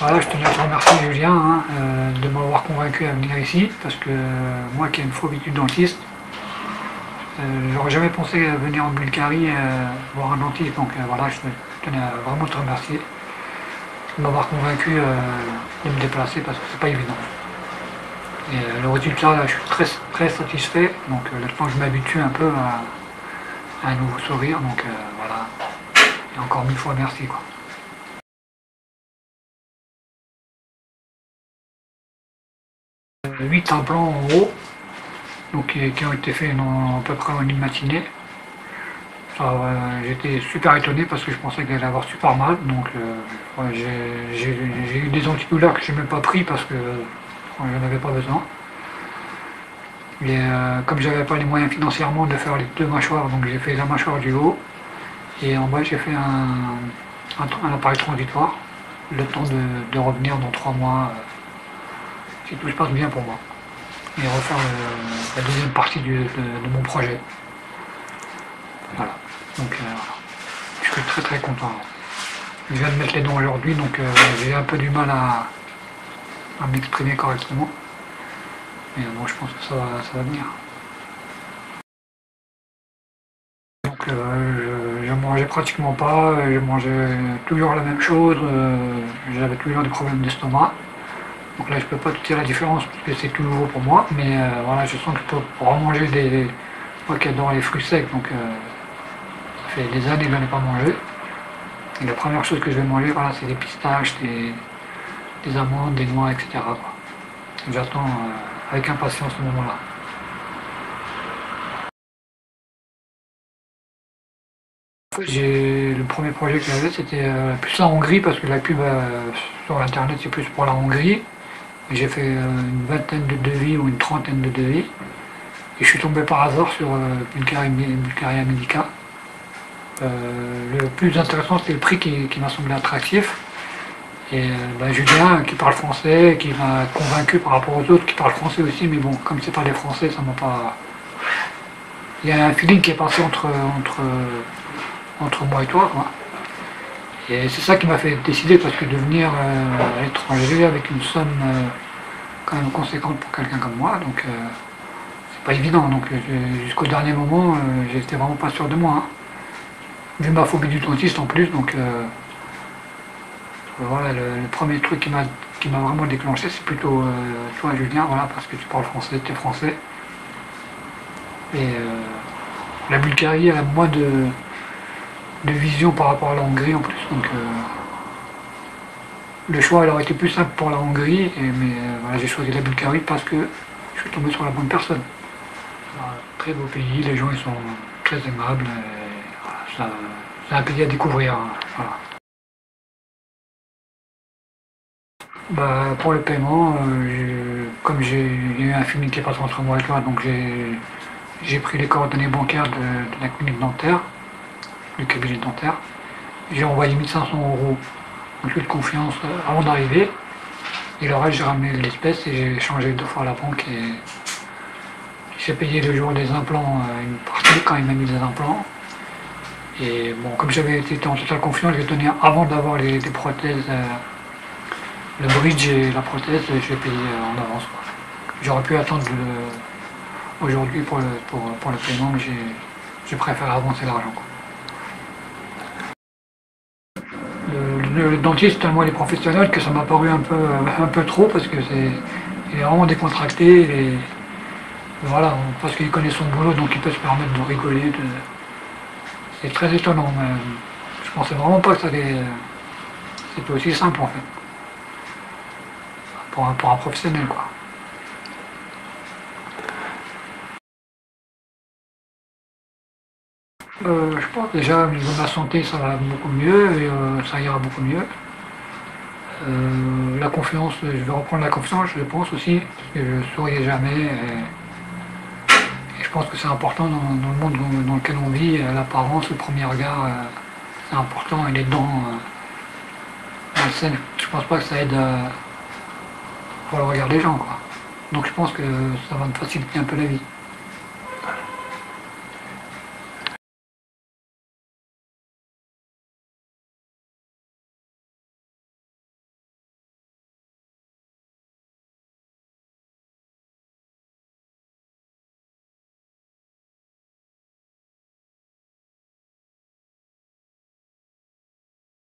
Voilà, je tenais à te remercier Julien de m'avoir convaincu à venir ici, parce que moi qui ai une phobie du dentiste, j'aurais jamais pensé venir en Bulgarie voir un dentiste, donc voilà, je tenais à vraiment te remercier de m'avoir convaincu de me déplacer parce que c'est pas évident. Et le résultat, là, je suis très, très satisfait, donc maintenant je m'habitue un peu à un nouveau sourire, donc voilà, et encore mille fois merci quoi. 8 implants en haut, donc qui ont été faits à peu près en une matinée. J'étais super étonné parce que je pensais que j'allais avoir super mal, donc ouais, j'ai eu des antidouleurs que je n'ai même pas pris parce que je n'en avais pas besoin. Et comme j'avais pas les moyens financièrement de faire les deux mâchoires, donc j'ai fait la mâchoire du haut et en bas j'ai fait un appareil transitoire, le temps de revenir dans 3 mois si tout se passe bien pour moi. Et refaire la deuxième partie de mon projet. Voilà. Donc je suis très très content. Je viens de mettre les dents aujourd'hui, donc j'ai un peu du mal à m'exprimer correctement. Mais bon, je pense que ça va venir. Donc je mangeais pratiquement pas, je mangeais toujours la même chose, j'avais toujours des problèmes d'estomac. Donc là je peux pas te dire la différence parce que c'est tout nouveau pour moi, mais voilà, je sens que je peux remanger moi qui adore les fruits secs, donc ça fait des années que je n'en ai pas mangé. Et la première chose que je vais manger, voilà, c'est des pistaches, des amandes, des noix, etc. J'attends avec impatience ce moment-là. Le premier projet que j'avais, c'était plus la Hongrie, parce que la pub sur Internet, c'est plus pour la Hongrie. J'ai fait une vingtaine de devis ou une trentaine de devis. Et je suis tombé par hasard sur Bulgaria Medica. Le plus intéressant, c'était le prix qui m'a semblé attractif. Et Julien, qui parle français, qui m'a convaincu par rapport aux autres qui parlent français aussi, mais bon, comme c'est pas des français, ça m'a pas. Il y a un feeling qui est passé entre moi et toi, quoi. Et c'est ça qui m'a fait décider, parce que de venir à l'étranger avec une somme quand même conséquente pour quelqu'un comme moi, donc c'est pas évident. Donc jusqu'au dernier moment, j'étais vraiment pas sûr de moi, hein. Vu ma phobie du dentiste en plus, donc voilà, le premier truc qui m'a vraiment déclenché, c'est plutôt toi Julien, voilà, parce que tu parles français, tu es français. Et la Bulgarie, elle a moins de vision par rapport à la Hongrie en plus, donc le choix aurait été plus simple pour la Hongrie, mais voilà, j'ai choisi la Bulgarie parce que je suis tombé sur la bonne personne. Voilà, très beau pays, les gens ils sont très aimables, et, voilà, c'est un pays à découvrir, hein, voilà. Pour le paiement, comme j'ai eu un feeling qui est passé entre moi et toi, donc j'ai pris les coordonnées bancaires de la clinique dentaire, du cabinet dentaire. J'ai envoyé 1500 € en toute confiance avant d'arriver. Et le reste, j'ai ramené l'espèce et j'ai changé 2 fois à la banque. Et j'ai payé le jour des implants une partie quand il m'a mis des implants. Et bon, comme j'avais été en totale confiance, j'ai donné avant d'avoir les prothèses, le bridge et la prothèse, j'ai payé en avance, quoi. J'aurais pu attendre aujourd'hui pour le paiement, mais j'ai préféré avancer l'argent, quoi. Le dentiste, tellement il est professionnel que ça m'a paru un peu trop parce que il est vraiment décontracté. Voilà, parce qu'il connaît son boulot, donc il peut se permettre de rigoler. C'est très étonnant, mais je pensais vraiment pas que c'était aussi simple en fait, pour un professionnel, quoi. Je pense déjà au niveau de la santé ça va beaucoup mieux et ça ira beaucoup mieux. La confiance, je vais reprendre la confiance, je pense aussi, parce que je ne souriais jamais. Et je pense que c'est important dans le monde dans lequel on vit, l'apparence, le premier regard, c'est important, et les dents malsaines, je pense pas que ça aide pour le regard des gens, quoi. Donc je pense que ça va me faciliter un peu la vie.